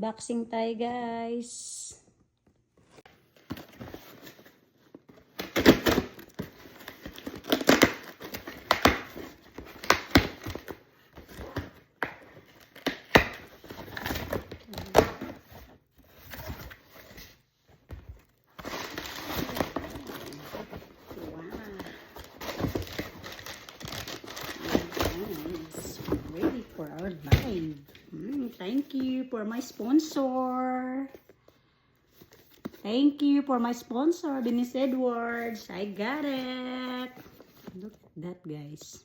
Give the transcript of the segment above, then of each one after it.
Boxing tayo guys. Ready for our live. Thank you for my sponsor. Thank you for my sponsor, Dennis Edwards. I got it. Look at that, guys.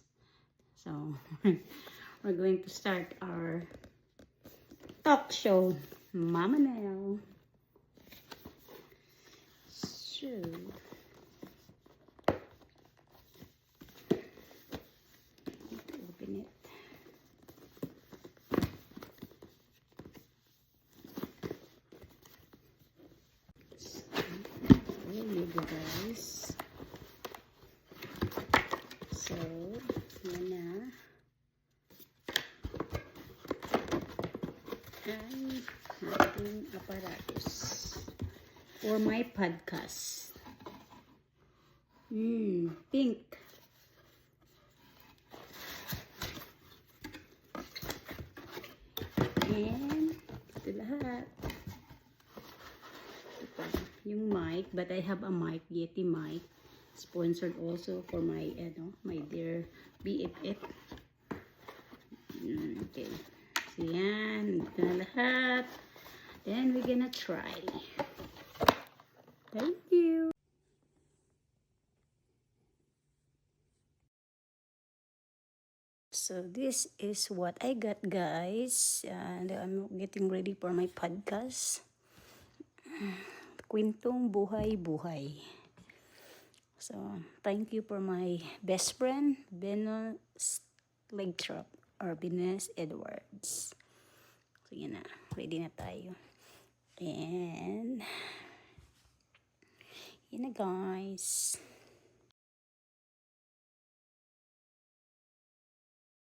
So, we're going to start our talk show. Mama Nell. So, open it. There you go, guys. So, yan na. Ang ating aparatus for my podcast. Pink. And ito lahat. Ito pa, yung mic, but I have a mic, Yeti mic, sponsored also for my my dear BFF. Okay. So yan, ito na lahat. Then we're gonna try. Thank you. So this is what I got, guys, and I'm getting ready for my podcast. Kwentong buhay-buhay. So thank you for my best friend, Venus Legtrop or Venus Edwards. So yun na, ready na tayo. And yun na, guys.